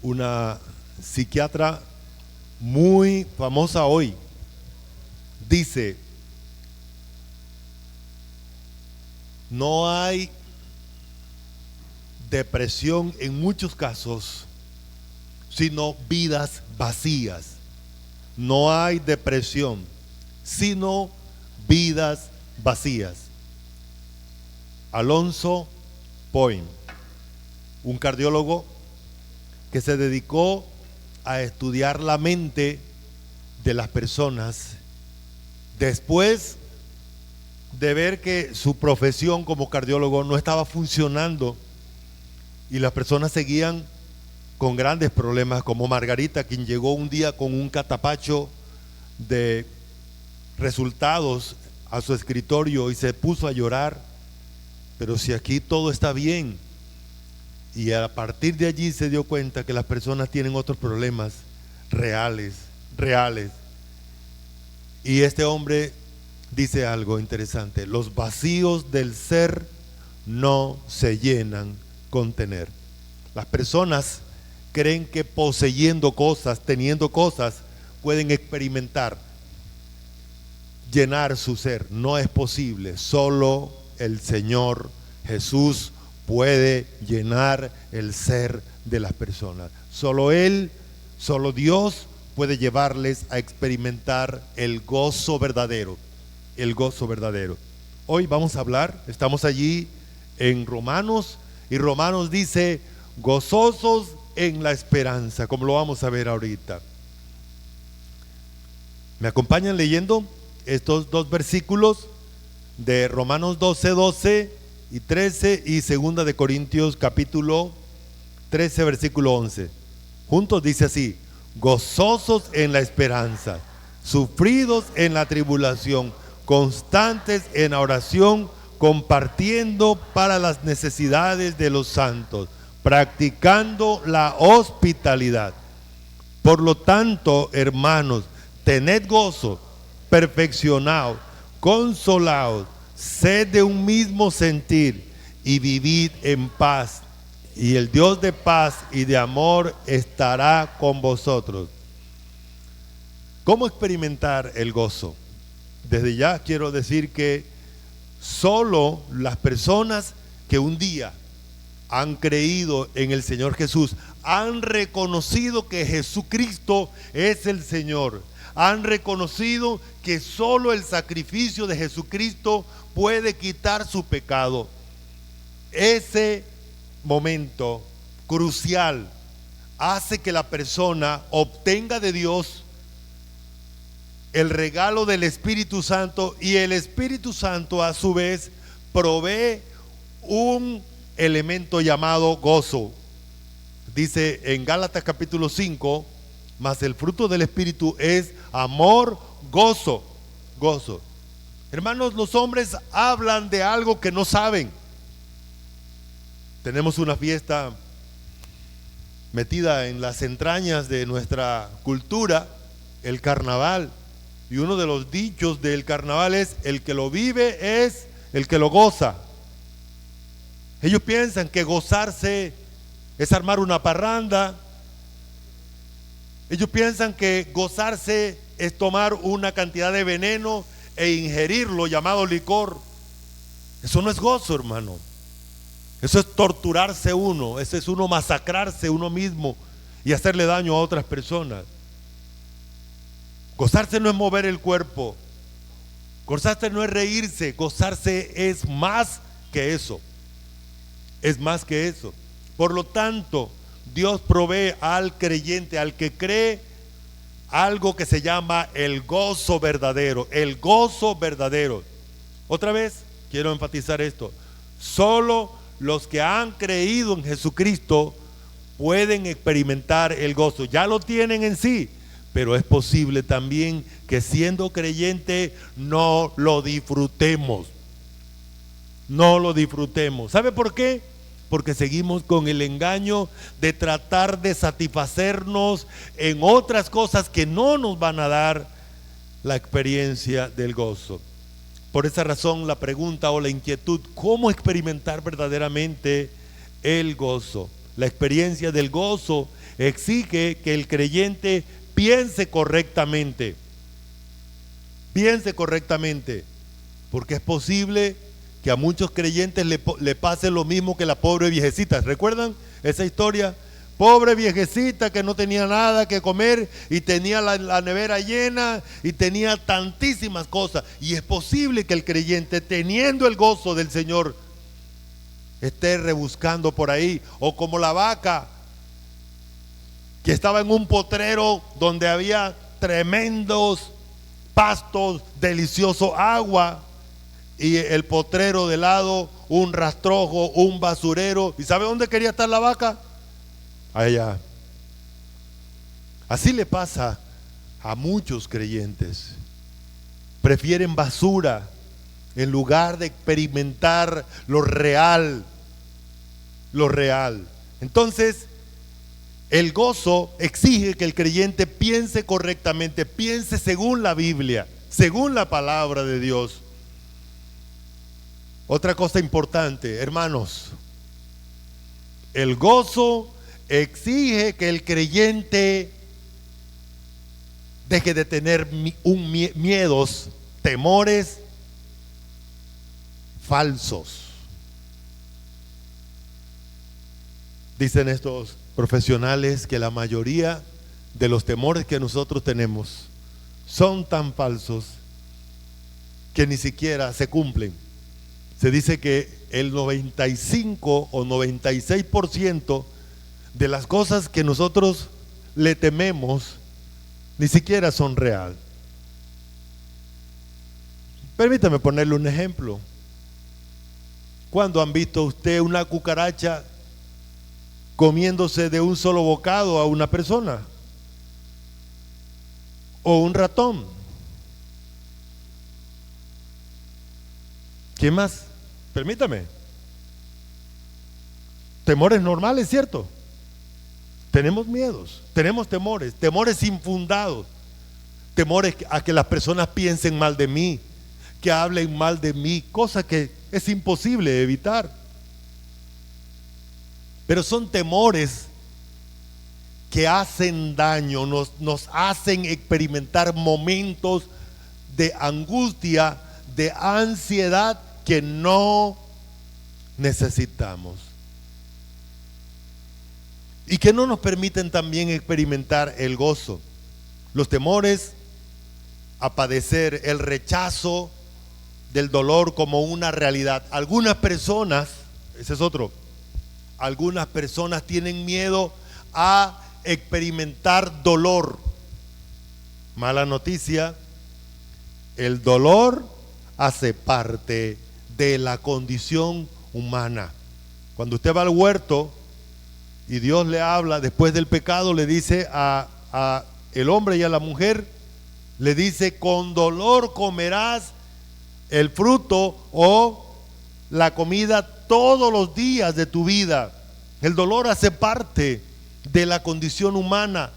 una psiquiatra muy famosa hoy. Dice, no hay depresión en muchos casos, sino vidas vacías. No hay depresión, sino vidas vacías. Alonzo Point, un cardiólogo que se dedicó a estudiar la mente de las personas después de ver que su profesión como cardiólogo no estaba funcionando y las personas seguían con grandes problemas, como Margarita, quien llegó un día con un catapacho de resultados a su escritorio y se puso a llorar. Pero si aquí todo está bien. Y a partir de allí se dio cuenta que las personas tienen otros problemas reales. Y este hombre dice algo interesante: los vacíos del ser no se llenan con tener. Las personas creen que poseyendo cosas, teniendo cosas, pueden experimentar, llenar su ser. No es posible. Solo el Señor Jesús puede llenar el ser de las personas. Solo Él, solo Dios puede llevarles a experimentar el gozo verdadero. El gozo verdadero. Hoy vamos a hablar, estamos allí en Romanos, y Romanos dice, gozosos en la esperanza, como lo vamos a ver ahorita. ¿Me acompañan leyendo estos dos versículos de Romanos 12 y 13 y 2 de Corintios capítulo 13 versículo 11? Juntos dice así: gozosos en la esperanza, sufridos en la tribulación, constantes en la oración, compartiendo para las necesidades de los santos, practicando la hospitalidad. Por lo tanto, hermanos, tened gozo, perfeccionaos, consolaos, sed de un mismo sentir y vivid en paz. Y el Dios de paz y de amor estará con vosotros. ¿Cómo experimentar el gozo? Desde ya quiero decir que solo las personas que un día han creído en el Señor Jesús, han reconocido que Jesucristo es el Señor, han reconocido que solo el sacrificio de Jesucristo puede quitar su pecado. Ese momento crucial hace que la persona obtenga de Dios el regalo del Espíritu Santo, y el Espíritu Santo a su vez provee un elemento llamado gozo. Dice en Gálatas capítulo 5, mas el fruto del Espíritu es amor, gozo. Hermanos, los hombres hablan de algo que no saben. Tenemos una fiesta metida en las entrañas de nuestra cultura, el carnaval. Y uno de los dichos del carnaval es: el que lo vive es el que lo goza. Ellos piensan que gozarse es armar una parranda. Ellos piensan que gozarse es tomar una cantidad de veneno e ingerirlo, llamado licor. Eso no es gozo, hermano. Eso es torturarse uno. Eso es uno masacrarse uno mismo y hacerle daño a otras personas. Gozarse no es mover el cuerpo. Gozarse no es reírse. Gozarse es más que eso. Es más que eso. Por lo tanto, Dios provee al creyente, al que cree, algo que se llama el gozo verdadero. El gozo verdadero. Otra vez, quiero enfatizar esto. Solo los que han creído en Jesucristo pueden experimentar el gozo. Ya lo tienen en sí, pero es posible también que siendo creyente no lo disfrutemos. No lo disfrutemos. ¿Sabe por qué? Porque seguimos con el engaño de tratar de satisfacernos en otras cosas que no nos van a dar la experiencia del gozo. Por esa razón, la pregunta o la inquietud: ¿cómo experimentar verdaderamente el gozo? la experiencia del gozo exige que el creyente piense correctamente. Piense correctamente, porque es posible que a muchos creyentes le pase lo mismo que la pobre viejecita. ¿Recuerdan esa historia? Pobre viejecita que no tenía nada que comer y tenía la nevera llena y tenía tantísimas cosas. Y es posible que el creyente, teniendo el gozo del Señor, esté rebuscando por ahí. O como la vaca que estaba en un potrero donde había tremendos pastos, delicioso agua, y el potrero de lado, un rastrojo, un basurero. ¿Y sabe dónde quería estar la vaca? Allá. Así le pasa a muchos creyentes. Prefieren basura en lugar de experimentar lo real. Lo real. Entonces, el gozo exige que el creyente piense correctamente, piense según la Biblia, según la palabra de Dios. Otra cosa importante, hermanos, el gozo exige que el creyente deje de tener miedos, temores falsos. Dicen estos profesionales que la mayoría de los temores que nosotros tenemos son tan falsos que ni siquiera se cumplen. Se dice que el 95 o 96% de las cosas que nosotros le tememos ni siquiera son real. Permítame ponerle un ejemplo. ¿Cuándo han visto usted una cucaracha comiéndose de un solo bocado a una persona? ¿O un ratón? ¿Qué más? Permítame. Temores normales, ¿cierto? Tenemos miedos, tenemos temores, temores infundados, temores a que las personas piensen mal de mí, que hablen mal de mí, cosa que es imposible evitar. Pero son temores que hacen daño, nos hacen experimentar momentos de angustia, de ansiedad que no necesitamos. Y que no nos permiten también experimentar el gozo. Los temores a padecer el rechazo del dolor como una realidad. Algunas personas, ese es otro, algunas personas tienen miedo a experimentar dolor. Mala noticia, el dolor hace parte de la condición humana. Cuando usted va al huerto y Dios le habla después del pecado, le dice a el hombre y a la mujer, le dice: con dolor comerás el fruto o la comida todos los días de tu vida. El dolor hace parte de la condición humana.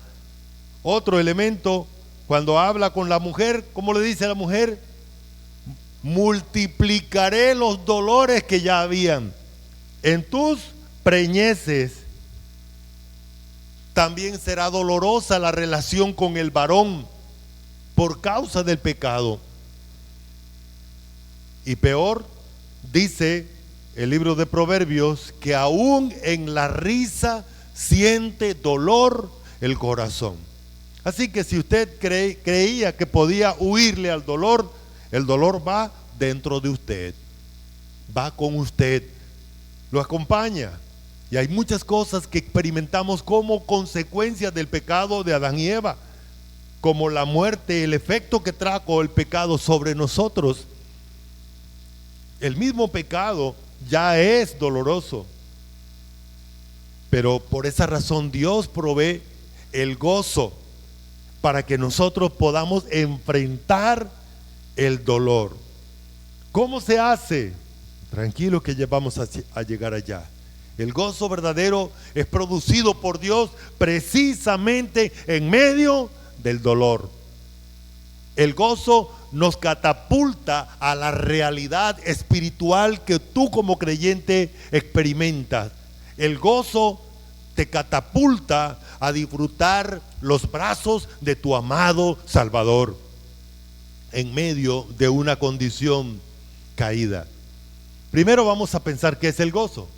Otro elemento, cuando habla con la mujer, ¿cómo le dice a la mujer? Multiplicaré los dolores que ya habían en tus preñeces. También será dolorosa la relación con el varón por causa del pecado. Y peor, dice el libro de Proverbios, que aún en la risa siente dolor el corazón. Así que si usted creía que podía huirle al dolor, el dolor va dentro de usted, va con usted, lo acompaña. Y hay muchas cosas que experimentamos como consecuencia del pecado de Adán y Eva, como la muerte, el efecto que trajo el pecado sobre nosotros. El mismo pecado ya es doloroso, pero por esa razón Dios provee el gozo para que nosotros podamos enfrentar el dolor. ¿Cómo se hace? Tranquilo que ya vamos a llegar allá. El gozo verdadero es producido por Dios precisamente en medio del dolor. El gozo nos catapulta a la realidad espiritual que tú como creyente experimentas. El gozo te catapulta a disfrutar los brazos de tu amado Salvador en medio de una condición caída. Primero vamos a pensar qué es el gozo.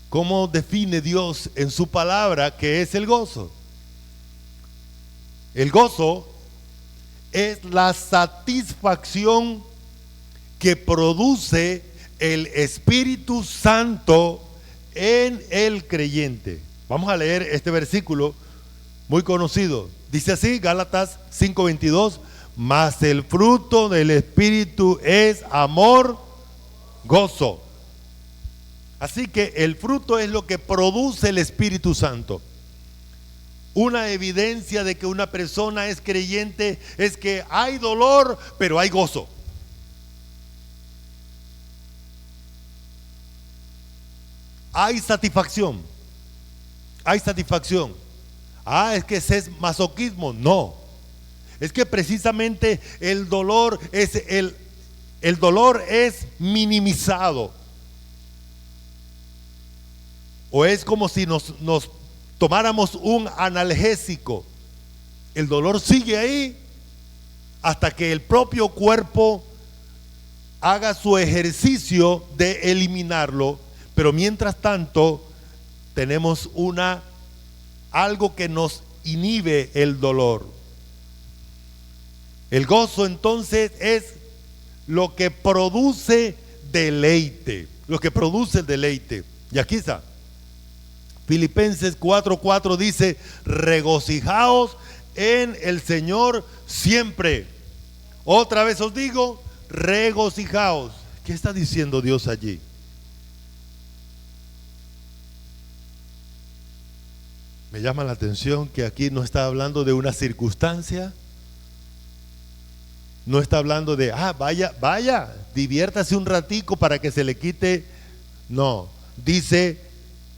¿Cómo define Dios en su palabra qué es el gozo? El gozo es la satisfacción que produce el Espíritu Santo en el creyente. Vamos a leer este versículo muy conocido. Dice así, Gálatas 5:22, mas el fruto del Espíritu es amor, gozo. Así que el fruto es lo que produce el Espíritu Santo. Una evidencia de que una persona es creyente es que hay dolor, pero hay gozo. Hay satisfacción. Hay satisfacción. Es que ese es masoquismo. No. Es que precisamente el dolor es minimizado. O es como si nos tomáramos un analgésico. El dolor sigue ahí hasta que el propio cuerpo haga su ejercicio de eliminarlo. Pero mientras tanto tenemos algo que nos inhibe el dolor. El gozo entonces es lo que produce deleite, lo que produce el deleite. Y aquí está. Filipenses 4:4 dice, regocijaos en el Señor siempre. Otra vez os digo, regocijaos. ¿Qué está diciendo Dios allí? Me llama la atención que aquí no está hablando de una circunstancia. No está hablando de, vaya, diviértase un ratico para que se le quite. No, dice,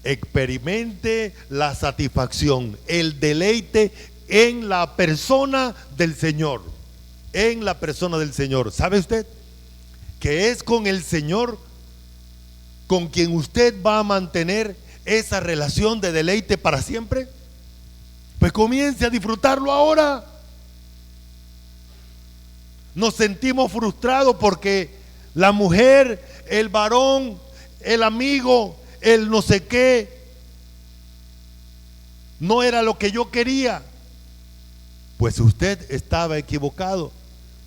experimente la satisfacción, el deleite en la persona del Señor. En la persona del Señor. ¿Sabe usted que es con el Señor con quien usted va a mantener esa relación de deleite para siempre? Pues comience a disfrutarlo ahora. Nos sentimos frustrados porque la mujer, el varón, el amigo, el no sé qué, no era lo que yo quería. Pues usted estaba equivocado,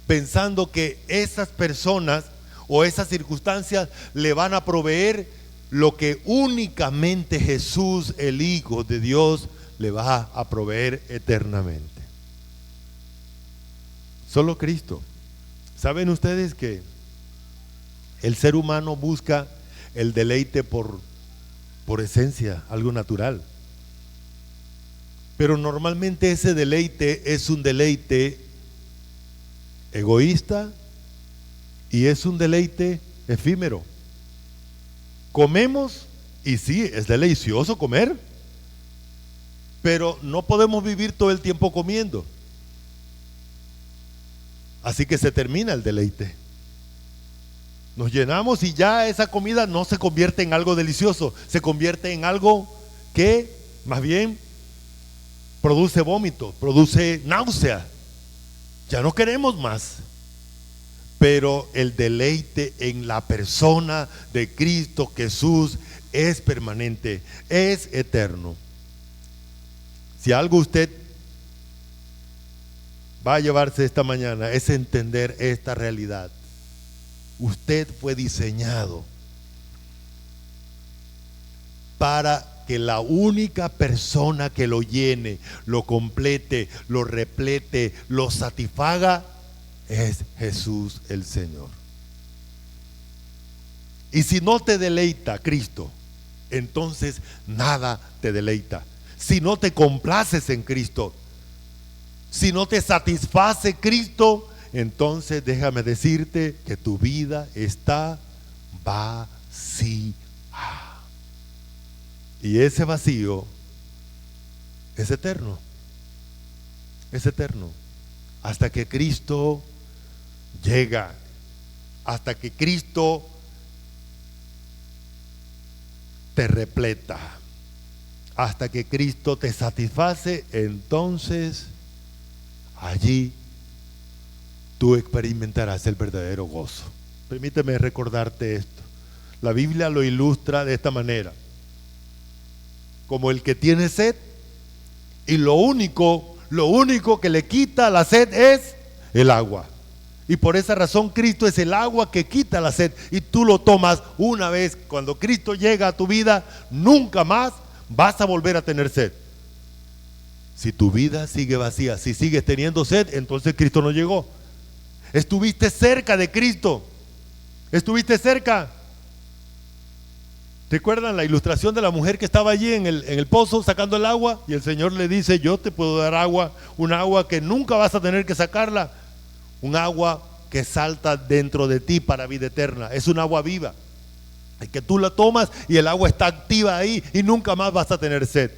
pensando que esas personas o esas circunstancias le van a proveer lo que únicamente Jesús, el Hijo de Dios, le va a proveer eternamente. Solo Cristo. ¿Saben ustedes que el ser humano busca el deleite por esencia, algo natural? Pero normalmente ese deleite es un deleite egoísta y es un deleite efímero. Comemos y sí, es delicioso comer, pero no podemos vivir todo el tiempo comiendo. Así que se termina el deleite. Nos llenamos y ya esa comida no se convierte en algo delicioso, se convierte en algo que más bien produce vómito, produce náusea. Ya no queremos más. Pero el deleite en la persona de Cristo Jesús es permanente, es eterno. Si algo usted va a llevarse esta mañana es entender esta realidad. Usted fue diseñado para que la única persona que lo llene, lo complete, lo replete, lo satisfaga es Jesús el Señor. Y si no te deleita Cristo, entonces nada te deleita. Si no te complaces en Cristo, si no te satisface Cristo, entonces déjame decirte que tu vida está vacía. Y ese vacío es eterno. Es eterno. Hasta que Cristo llega, hasta que Cristo te repleta, hasta que Cristo te satisface, entonces allí tú experimentarás el verdadero gozo. Permíteme recordarte esto. La Biblia lo ilustra de esta manera: como el que tiene sed, y lo único que le quita la sed es el agua. Y por esa razón Cristo es el agua que quita la sed, y tú lo tomas una vez. Cuando Cristo llega a tu vida, nunca más vas a volver a tener sed. Si tu vida sigue vacía, si sigues teniendo sed, entonces Cristo no llegó. Estuviste cerca de Cristo, estuviste cerca. ¿Recuerdan la ilustración de la mujer que estaba allí en el pozo sacando el agua? Y el Señor le dice: yo te puedo dar agua, un agua que nunca vas a tener que sacarla, un agua que salta dentro de ti para vida eterna. Es un agua viva, es que tú la tomas y el agua está activa ahí y nunca más vas a tener sed.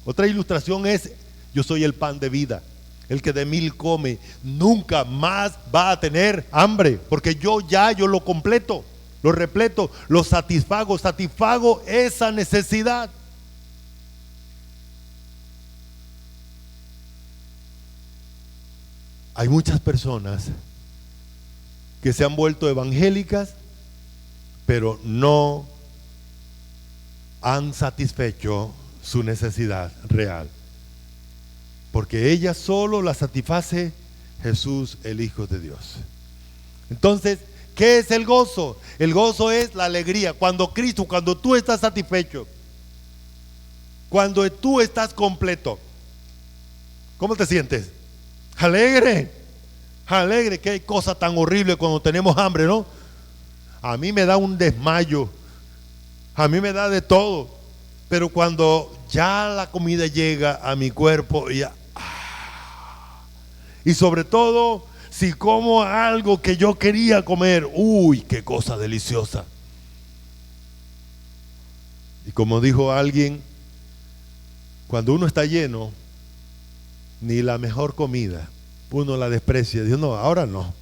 Otra ilustración es: yo soy el pan de vida. El que de mí come nunca más va a tener hambre, porque yo lo completo, lo repleto, lo satisfago esa necesidad. Hay muchas personas que se han vuelto evangélicas, pero no han satisfecho su necesidad real, porque ella solo la satisface Jesús, el Hijo de Dios. Entonces, ¿qué es el gozo? El gozo es la alegría. Cuando tú estás satisfecho, cuando tú estás completo, ¿cómo te sientes? Alegre, alegre. Qué cosa tan horrible cuando tenemos hambre, ¿no? A mí me da un desmayo, a mí me da de todo, pero cuando ya la comida llega a mi cuerpo, y sobre todo si como algo que yo quería comer, uy, qué cosa deliciosa. Y como dijo alguien, cuando uno está lleno, ni la mejor comida uno la desprecia. Dios, no, ahora no.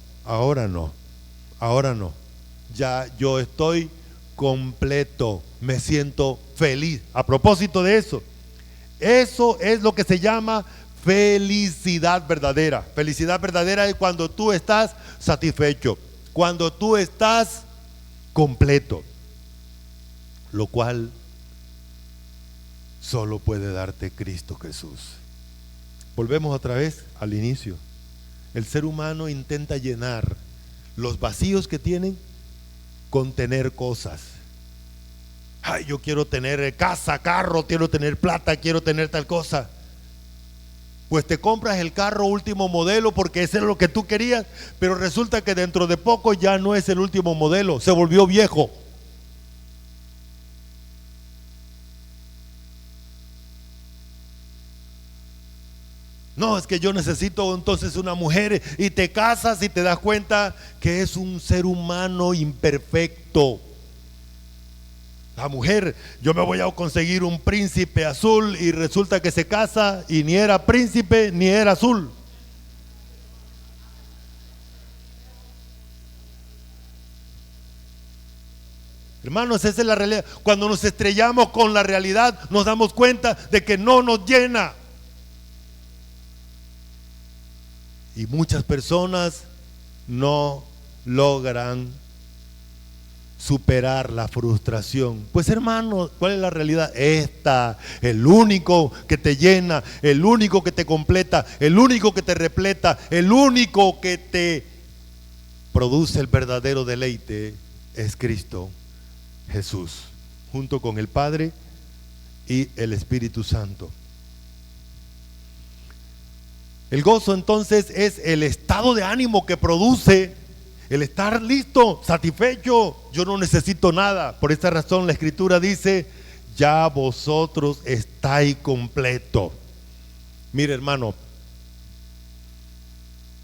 Ya yo estoy completo, me siento feliz. A propósito de eso es lo que se llama felicidad verdadera. Felicidad verdadera es cuando tú estás satisfecho, cuando tú estás completo, lo cual solo puede darte Cristo Jesús. Volvemos otra vez al inicio. El ser humano intenta llenar los vacíos que tienen con tener cosas. Ay, yo quiero tener casa, carro, quiero tener plata, quiero tener tal cosa. Pues te compras el carro último modelo porque ese es lo que tú querías, pero resulta que dentro de poco ya no es el último modelo, se volvió viejo. No, es que yo necesito entonces una mujer, y te casas y te das cuenta que es un ser humano imperfecto. La mujer, yo me voy a conseguir un príncipe azul, y resulta que se casa y ni era príncipe ni era azul. Hermanos, esa es la realidad. Cuando nos estrellamos con la realidad, nos damos cuenta de que no nos llena. Y muchas personas no logran superar la frustración. Pues hermano, ¿cuál es la realidad? El único que te llena, el único que te completa, el único que te repleta, el único que te produce el verdadero deleite es Cristo Jesús, junto con el Padre y el Espíritu Santo. El gozo entonces es el estado de ánimo que produce el estar listo, satisfecho. Yo no necesito nada. Por esta razón la Escritura dice: ya vosotros estáis completos. Mire, hermano,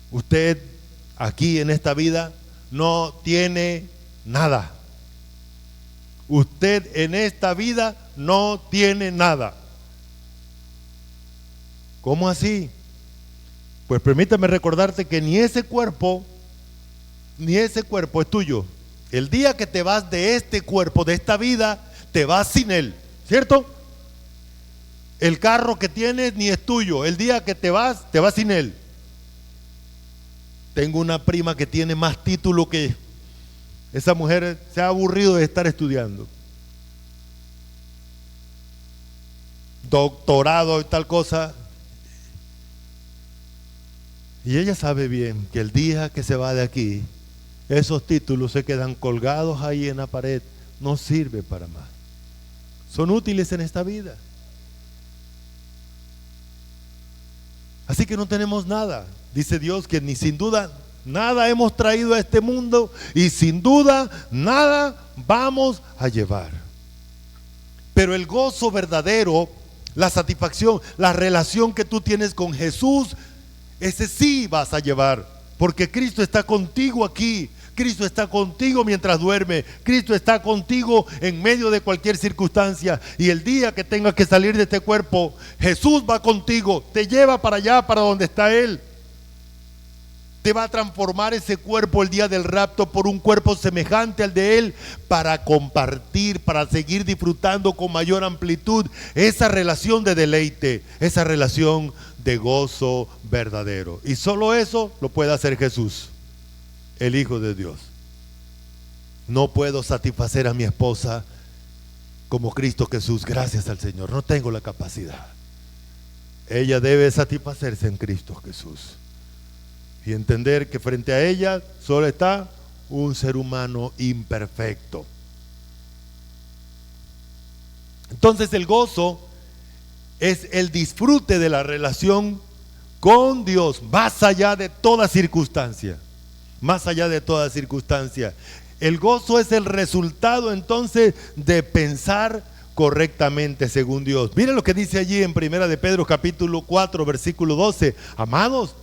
usted aquí en esta vida no tiene nada. Usted en esta vida no tiene nada. ¿Cómo así? Pues permítame recordarte que ni ese cuerpo es tuyo. El día que te vas de este cuerpo, de esta vida, te vas sin él, ¿cierto? El carro que tienes ni es tuyo. El día que te vas sin él. Tengo una prima que tiene más título que esa mujer. Se ha aburrido de estar estudiando. Doctorado y tal cosa. Y ella sabe bien que el día que se va de aquí, esos títulos se quedan colgados ahí en la pared. No sirve para más. Son útiles en esta vida. Así que no tenemos nada. Dice Dios que ni sin duda nada hemos traído a este mundo y sin duda nada vamos a llevar. Pero el gozo verdadero, la satisfacción, la relación que tú tienes con Jesús, ese sí vas a llevar, porque Cristo está contigo aquí. Cristo está contigo mientras duerme. Cristo está contigo en medio de cualquier circunstancia. Y el día que tengas que salir de este cuerpo, Jesús va contigo, te lleva para allá, para donde está Él. Te va a transformar ese cuerpo el día del rapto por un cuerpo semejante al de Él, para compartir, para seguir disfrutando con mayor amplitud esa relación de deleite, esa relación de gozo verdadero. Y solo eso lo puede hacer Jesús, el Hijo de Dios. No puedo satisfacer a mi esposa como Cristo Jesús, gracias al Señor. No tengo la capacidad. Ella debe satisfacerse en Cristo Jesús y entender que frente a ella solo está un ser humano imperfecto. Entonces el gozo es el disfrute de la relación con Dios, más allá de toda circunstancia. Más allá de toda circunstancia. El gozo es el resultado entonces de pensar correctamente según Dios. Miren lo que dice allí en 1 de Pedro capítulo 4 versículo 12. Amados,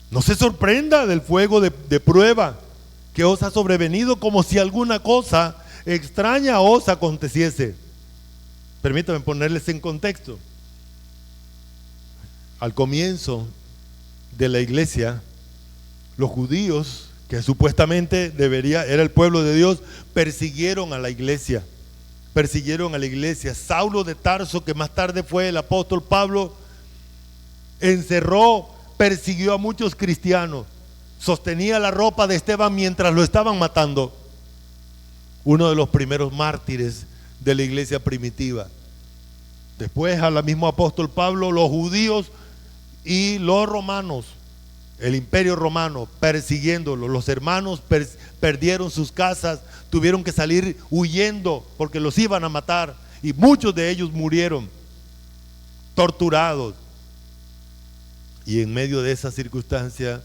no se sorprenda del fuego de prueba que os ha sobrevenido como si alguna cosa extraña os aconteciese. Permítanme ponerles en contexto. Al comienzo de la iglesia, los judíos, que supuestamente era el pueblo de Dios, persiguieron a la iglesia. Saulo de Tarso, que más tarde fue el apóstol Pablo, persiguió a muchos cristianos, sostenía la ropa de Esteban mientras lo estaban matando. Uno de los primeros mártires de la iglesia primitiva. Después, al mismo apóstol Pablo, los judíos y los romanos, el imperio romano, persiguiéndolo. Los hermanos perdieron sus casas, tuvieron que salir huyendo porque los iban a matar, y muchos de ellos murieron torturados. Y en medio de esa circunstancia,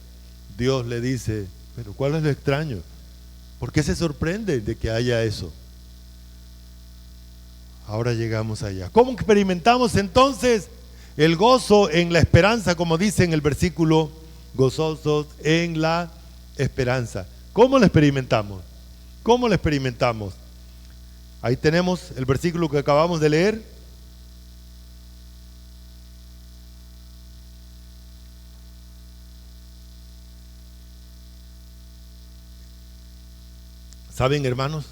Dios le dice: pero ¿cuál es lo extraño? ¿Por qué se sorprende de que haya eso? Ahora llegamos allá. ¿Cómo experimentamos entonces el gozo en la esperanza? Como dice en el versículo, gozosos en la esperanza. ¿Cómo lo experimentamos? ¿Cómo lo experimentamos? Ahí tenemos el versículo que acabamos de leer. ¿Saben, hermanos?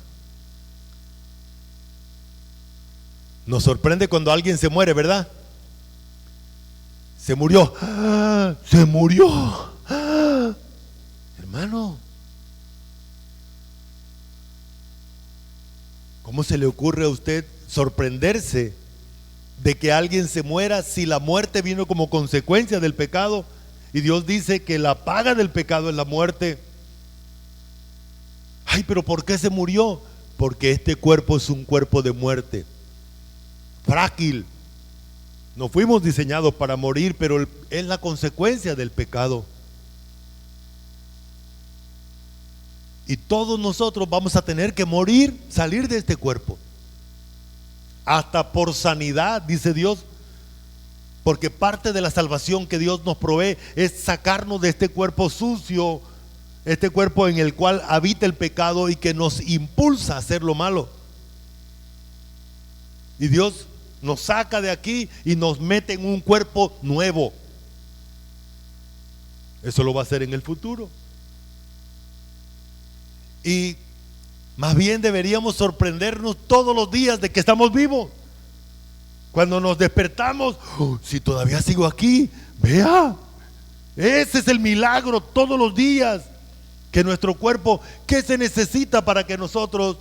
Nos sorprende cuando alguien se muere, ¿verdad? Se murió. ¡Ah! Se murió. ¡Ah! Hermano, ¿cómo se le ocurre a usted sorprenderse de que alguien se muera si la muerte vino como consecuencia del pecado? Y Dios dice que la paga del pecado es la muerte. Ay, pero ¿por qué se murió? Porque este cuerpo es un cuerpo de muerte, frágil. No fuimos diseñados para morir, pero es la consecuencia del pecado. Y todos nosotros vamos a tener que morir, salir de este cuerpo. Hasta por sanidad, dice Dios. Porque parte de la salvación que Dios nos provee es sacarnos de este cuerpo sucio, este cuerpo en el cual habita el pecado y que nos impulsa a hacer lo malo. Y Dios nos saca de aquí y nos mete en un cuerpo nuevo. Eso lo va a hacer en el futuro. Y más bien deberíamos sorprendernos todos los días de que estamos vivos. Cuando nos despertamos, si todavía sigo aquí, vea, ese es el milagro todos los días, que nuestro cuerpo, ¿qué se necesita para que nosotros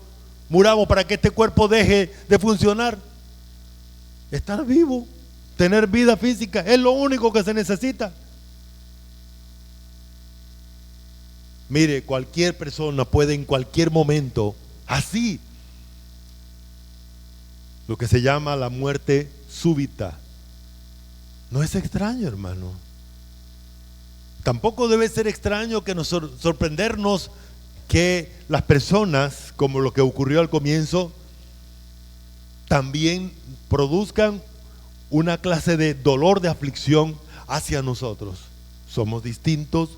muramos, para que este cuerpo deje de funcionar? Estar vivo, tener vida física, es lo único que se necesita. Mire, cualquier persona puede en cualquier momento, así, lo que se llama la muerte súbita. No es extraño, hermano. Tampoco debe ser extraño que nos sorprendernos que las personas, como lo que ocurrió al comienzo, también produzcan una clase de dolor, de aflicción hacia nosotros. Somos distintos.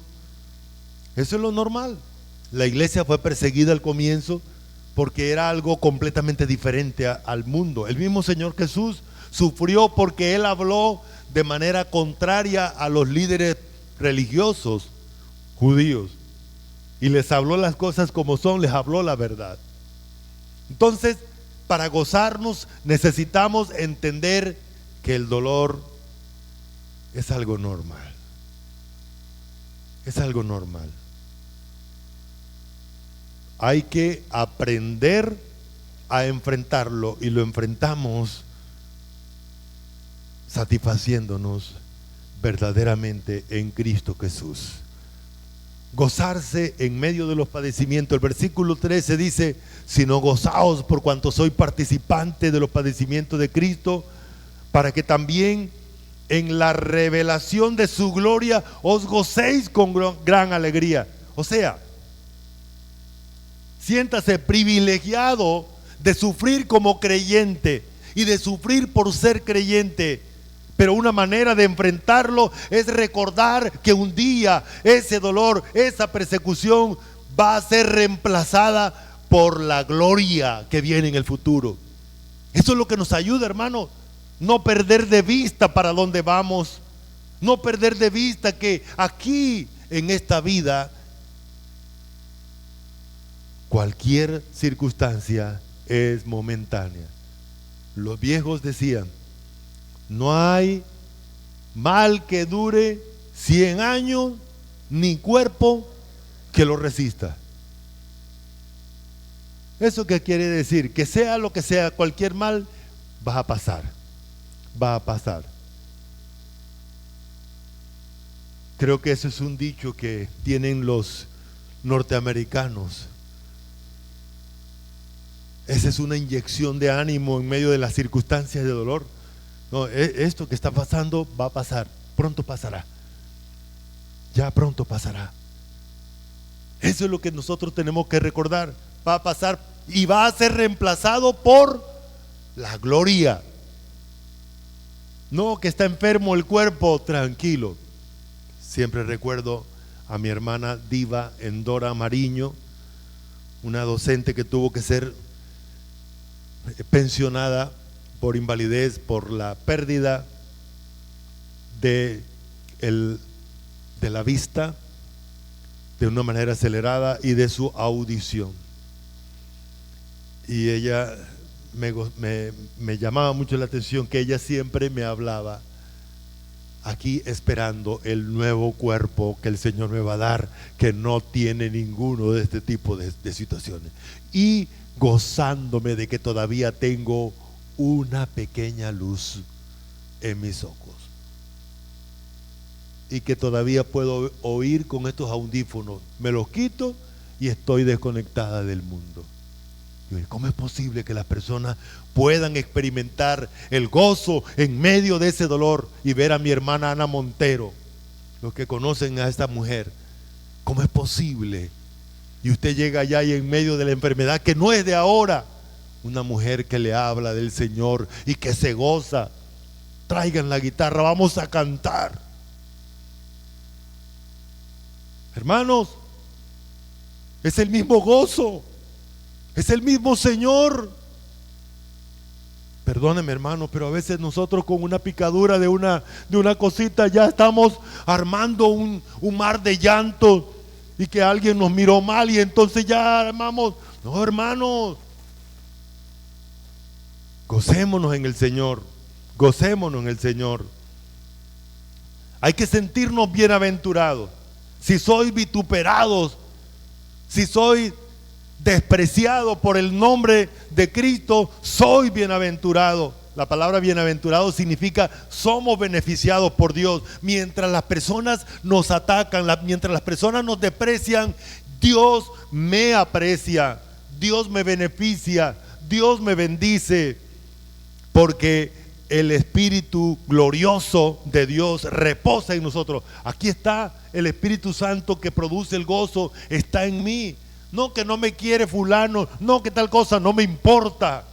Eso es lo normal. La iglesia fue perseguida al comienzo porque era algo completamente diferente al mundo. El mismo Señor Jesús sufrió porque Él habló de manera contraria a los líderes religiosos judíos y les habló las cosas como son, les habló la verdad. Entonces, para gozarnos necesitamos entender que el dolor es algo normal. Es algo normal. Hay que aprender a enfrentarlo y lo enfrentamos satisfaciéndonos verdaderamente en Cristo Jesús. Gozarse en medio de los padecimientos. El versículo 13 dice: sino gozaos por cuanto soy participante de los padecimientos de Cristo, para que también en la revelación de su gloria os gocéis con gran alegría. O sea, siéntase privilegiado de sufrir como creyente y de sufrir por ser creyente. Pero una manera de enfrentarlo es recordar que un día ese dolor, esa persecución va a ser reemplazada por la gloria que viene en el futuro. Eso es lo que nos ayuda, hermano. No perder de vista para dónde vamos. No perder de vista que aquí en esta vida cualquier circunstancia es momentánea. Los viejos decían: no hay mal que dure 100 años, ni cuerpo que lo resista. ¿Eso qué quiere decir? Que sea lo que sea, cualquier mal va a pasar. Va a pasar. Creo que ese es un dicho que tienen los norteamericanos. Esa es una inyección de ánimo en medio de las circunstancias de dolor. No, esto que está pasando va a pasar, pronto pasará. Ya pronto pasará. Eso es lo que nosotros tenemos que recordar. Va a pasar y va a ser reemplazado por la gloria. No que está enfermo el cuerpo, tranquilo. Siempre recuerdo a mi hermana Diva Endora Mariño, una docente que tuvo que ser pensionada por invalidez, por la pérdida de la vista de una manera acelerada y de su audición. Y ella me llamaba mucho la atención que ella siempre me hablaba: aquí esperando el nuevo cuerpo que el Señor me va a dar, que no tiene ninguno de este tipo de situaciones, y gozándome de que todavía tengo una pequeña luz en mis ojos y que todavía puedo oír con estos audífonos. Me los quito y estoy desconectada del mundo. ¿Cómo es posible que las personas puedan experimentar el gozo en medio de ese dolor? Y ver a mi hermana Ana Montero, los que conocen a esta mujer, ¿cómo es posible? Y usted llega allá y en medio de la enfermedad que no es de ahora, una mujer que le habla del Señor y que se goza. Traigan la guitarra, vamos a cantar. Hermanos, es el mismo gozo, es el mismo Señor. Perdóneme, hermano, pero a veces nosotros con una picadura de una cosita ya estamos armando un mar de llanto, y que alguien nos miró mal y entonces ya armamos. No, hermanos, gocémonos en el Señor. Gocémonos en el Señor. Hay que sentirnos bienaventurados. Si soy vituperados, si soy despreciado por el nombre de Cristo, soy bienaventurado. La palabra bienaventurado significa somos beneficiados por Dios. Mientras las personas nos atacan, mientras las personas nos desprecian, Dios me aprecia, Dios me beneficia, Dios me bendice, porque el Espíritu glorioso de Dios reposa en nosotros. Aquí está el Espíritu Santo que produce el gozo, está en mí. No que no me quiere fulano, no que tal cosa, no me importa.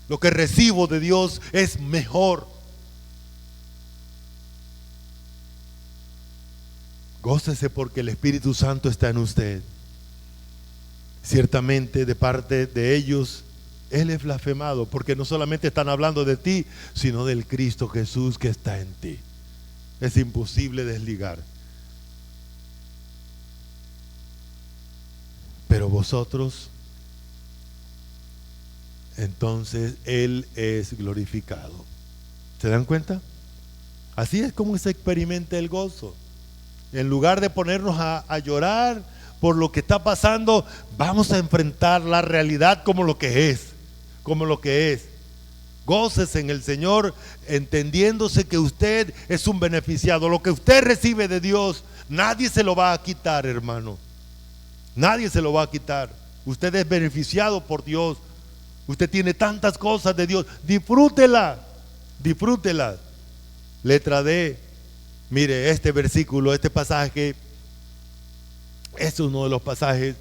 Lo que recibo de Dios es mejor. Gócese porque el Espíritu Santo está en usted. Ciertamente de parte de ellos Él es blasfemado, porque no solamente están hablando de ti, sino del Cristo Jesús que está en ti. Es imposible desligar. Pero vosotros, entonces Él es glorificado. ¿Se dan cuenta? Así es como se experimenta el gozo. En lugar de ponernos a llorar por lo que está pasando, vamos a enfrentar la realidad como lo que es. Como lo que es. Gócese en el Señor, entendiéndose que usted es un beneficiado. Lo que usted recibe de Dios, nadie se lo va a quitar, hermano. Nadie se lo va a quitar. Usted es beneficiado por Dios. Usted tiene tantas cosas de Dios. Disfrútela. Disfrútela. Letra D. Mire, este versículo, este pasaje, es uno de los pasajes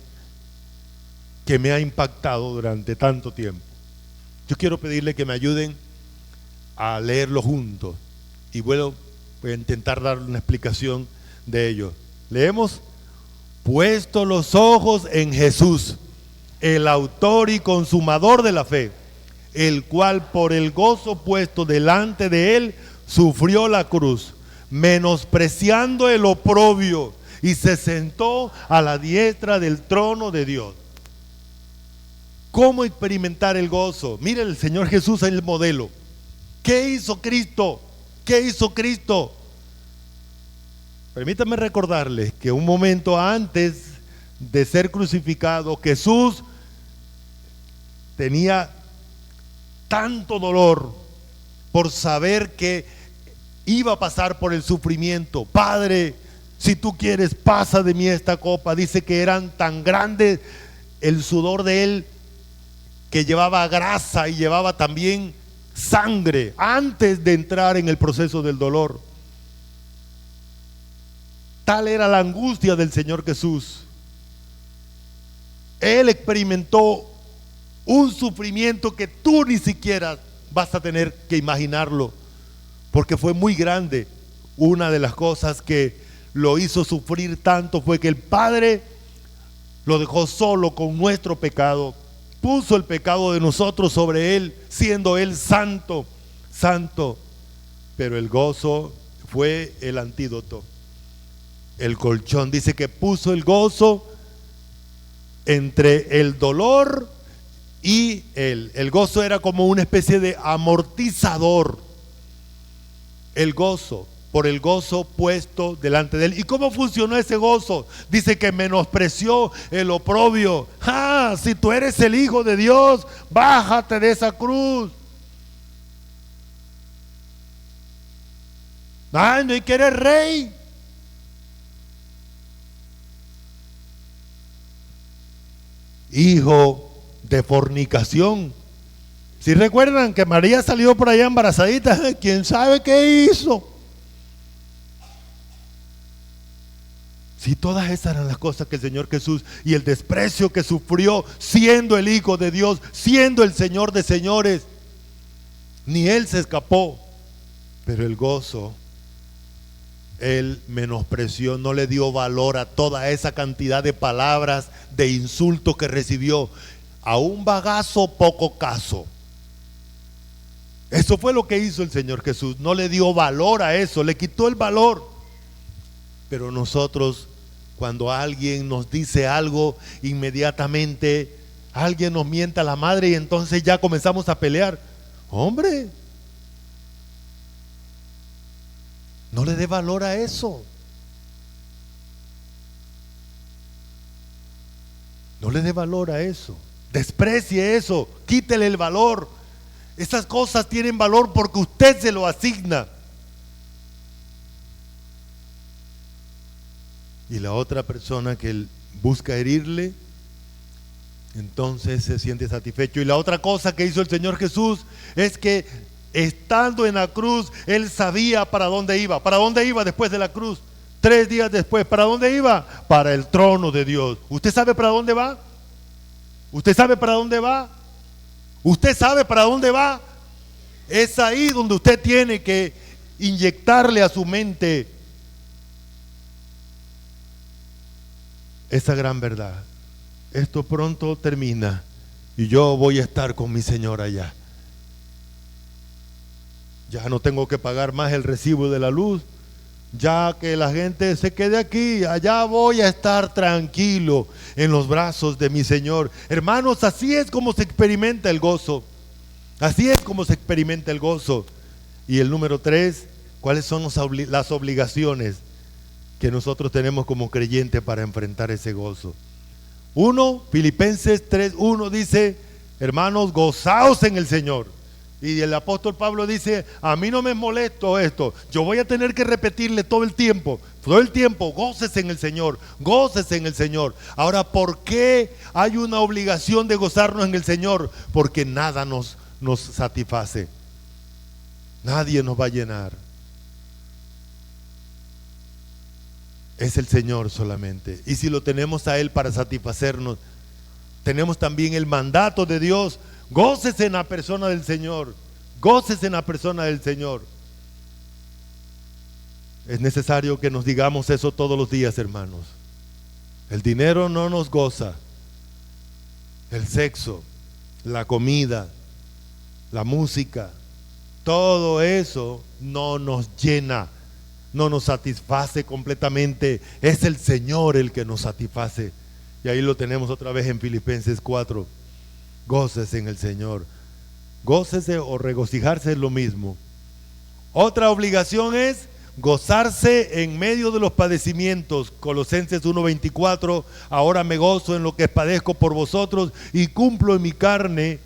que me ha impactado durante tanto tiempo. Yo quiero pedirle que me ayuden a leerlo juntos. Y bueno, voy a intentar dar una explicación de ello. Leemos: puesto los ojos en Jesús, el autor y consumador de la fe, el cual por el gozo puesto delante de él sufrió la cruz, menospreciando el oprobio, y se sentó a la diestra del trono de Dios. ¿Cómo experimentar el gozo? Mire, el Señor Jesús es el modelo. ¿Qué hizo Cristo? ¿Qué hizo Cristo? Permítanme recordarles que un momento antes de ser crucificado, Jesús tenía tanto dolor por saber que iba a pasar por el sufrimiento. Padre, si tú quieres, pasa de mí esta copa. Dice que eran tan grandes el sudor de él, que llevaba grasa y llevaba también sangre antes de entrar en el proceso del dolor. Tal era la angustia del Señor Jesús. Él experimentó un sufrimiento que tú ni siquiera vas a tener que imaginarlo, porque fue muy grande. Una de las cosas que lo hizo sufrir tanto fue que el Padre lo dejó solo con nuestro pecado. Puso el pecado de nosotros sobre él, siendo él santo, santo. Pero el gozo fue el antídoto, el colchón. Dice que puso el gozo entre el dolor y él. El gozo era como una especie de amortizador. El gozo, por el gozo puesto delante de él. ¿Y cómo funcionó ese gozo? Dice que menospreció el oprobio. Si tú eres el Hijo de Dios, bájate de esa cruz. No hay que eres rey. Hijo de fornicación. Si recuerdan que María salió por allá embarazadita, ¿quién sabe qué hizo? Si todas esas eran las cosas que el Señor Jesús, y el desprecio que sufrió siendo el Hijo de Dios, siendo el Señor de señores, ni Él se escapó. Pero el gozo, Él menospreció, no le dio valor a toda esa cantidad de palabras, de insultos que recibió. A un bagazo poco caso. Eso fue lo que hizo el Señor Jesús. No le dio valor a eso, le quitó el valor. Pero nosotros, cuando alguien nos dice algo, inmediatamente alguien nos mienta la madre y entonces ya comenzamos a pelear. Hombre, no le dé valor a eso. No le dé valor a eso. Desprecie eso. Quítele el valor. Esas cosas tienen valor porque usted se lo asigna. Y la otra persona que él busca herirle, entonces se siente satisfecho. Y la otra cosa que hizo el Señor Jesús es que estando en la cruz, Él sabía para dónde iba. ¿Para dónde iba después de la cruz? 3 días después, ¿para dónde iba? Para el trono de Dios. ¿Usted sabe para dónde va? ¿Usted sabe para dónde va? ¿Usted sabe para dónde va? Es ahí donde usted tiene que inyectarle a su mente esa gran verdad. Esto pronto termina y yo voy a estar con mi Señor allá. Ya no tengo que pagar más el recibo de la luz. Ya que la gente se quede aquí, allá voy a estar tranquilo en los brazos de mi Señor. Hermanos, así es como se experimenta el gozo. Así es como se experimenta el gozo. Y el número 3, ¿cuáles son las obligaciones que nosotros tenemos como creyentes para enfrentar ese gozo? 1, Filipenses 3:1 dice: hermanos, gozaos en el Señor. Y el apóstol Pablo dice: a mí no me molesto esto, yo voy a tener que repetirle todo el tiempo, gócese en el Señor, gócese en el Señor. Ahora, ¿por qué hay una obligación de gozarnos en el Señor? Porque nada nos satisface, nadie nos va a llenar. Es el Señor solamente. Y si lo tenemos a Él para satisfacernos, tenemos también el mandato de Dios: gócese en la persona del Señor, gócese en la persona del Señor. Es necesario que nos digamos eso todos los días, hermanos. El dinero no nos goza, el sexo, la comida, la música, todo eso no nos llena, no nos satisface completamente. Es el Señor el que nos satisface. Y ahí lo tenemos otra vez en Filipenses 4. Gócese en el Señor. Gócese o regocijarse es lo mismo. Otra obligación es gozarse en medio de los padecimientos. Colosenses 1:24: ahora me gozo en lo que padezco por vosotros y cumplo en mi carne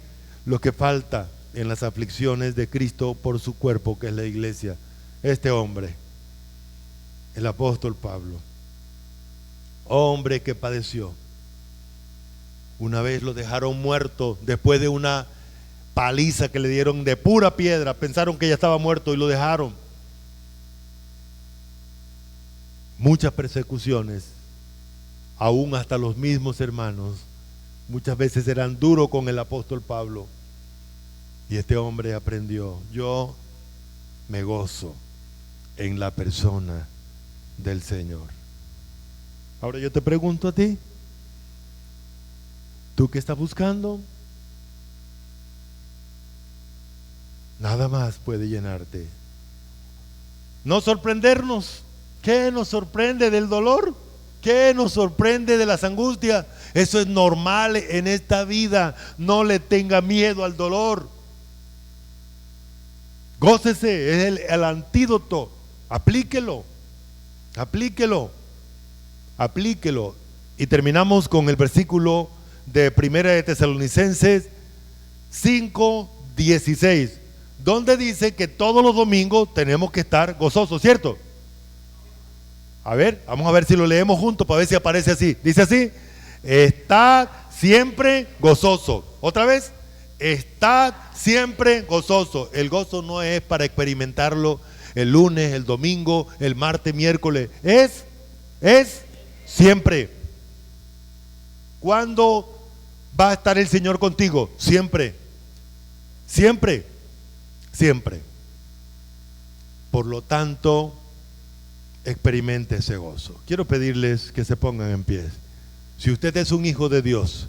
lo que falta en las aflicciones de Cristo por su cuerpo, que es la iglesia. Este hombre, el apóstol Pablo, hombre que padeció. Una vez lo dejaron muerto después de una paliza que le dieron de pura piedra. Pensaron que ya estaba muerto y lo dejaron. Muchas persecuciones, aún hasta los mismos hermanos, muchas veces eran duros con el apóstol Pablo. Y este hombre aprendió: yo me gozo en la persona del Señor. Ahora yo te pregunto a ti: ¿tú qué estás buscando? Nada más puede llenarte. No sorprendernos. ¿Qué nos sorprende del dolor? ¿Qué nos sorprende de las angustias? Eso es normal en esta vida. No le tenga miedo al dolor. Gócese, es el antídoto. Aplíquelo. Aplíquelo. Aplíquelo. Y terminamos con el versículo de Primera de Tesalonicenses 5:16, donde dice que todos los domingos tenemos que estar gozosos, ¿cierto? A ver, vamos a ver si lo leemos juntos para ver si aparece así. Dice así: estad siempre gozoso. Otra vez: estad siempre gozoso. El gozo no es para experimentarlo el lunes, el domingo, el martes, miércoles. Es siempre. ¿Cuándo va a estar el Señor contigo? Siempre. Siempre. Siempre. Por lo tanto, experimente ese gozo. Quiero pedirles que se pongan en pie. Si usted es un hijo de Dios,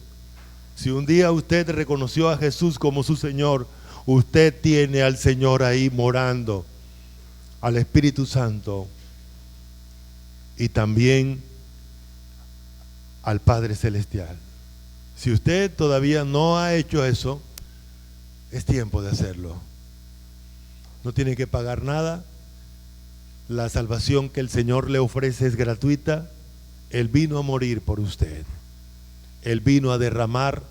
si un día usted reconoció a Jesús como su Señor, usted tiene al Señor ahí morando, al Espíritu Santo y también al Padre Celestial. Si usted todavía no ha hecho eso, Es tiempo de hacerlo. No tiene que pagar nada. La salvación que el Señor le ofrece es gratuita. Él vino a morir por usted. Él vino a derramar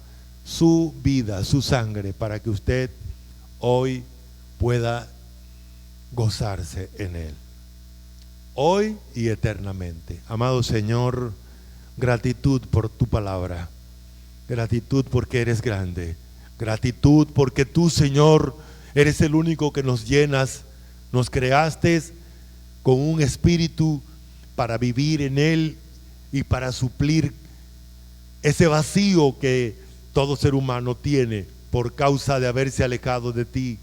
su vida, su sangre, para que usted hoy pueda gozarse en Él. Hoy y eternamente. Amado Señor, gratitud por tu palabra. Gratitud porque eres grande. Gratitud porque tú, Señor, eres el único que nos llenas. Nos creaste con un espíritu para vivir en Él y para suplir ese vacío que todo ser humano tiene por causa de haberse alejado de ti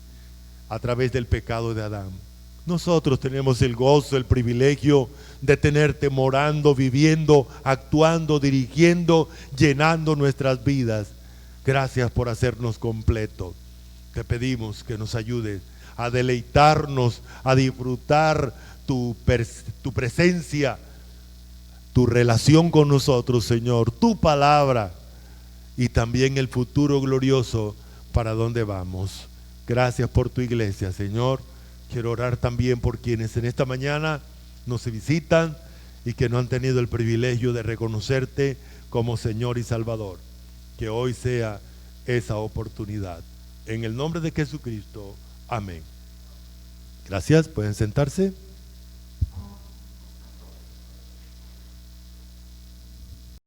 a través del pecado de Adán. Nosotros tenemos el gozo, el privilegio de tenerte morando, viviendo, actuando, dirigiendo, llenando nuestras vidas. Gracias por hacernos completos. Te pedimos que nos ayudes a deleitarnos, a disfrutar tu presencia, tu relación con nosotros, Señor, tu palabra y también el futuro glorioso para donde vamos. Gracias por tu iglesia, Señor. Quiero orar también por quienes en esta mañana nos visitan y que no han tenido el privilegio de reconocerte como Señor y Salvador. Que hoy sea esa oportunidad. En el nombre de Jesucristo, amén. Gracias, pueden sentarse.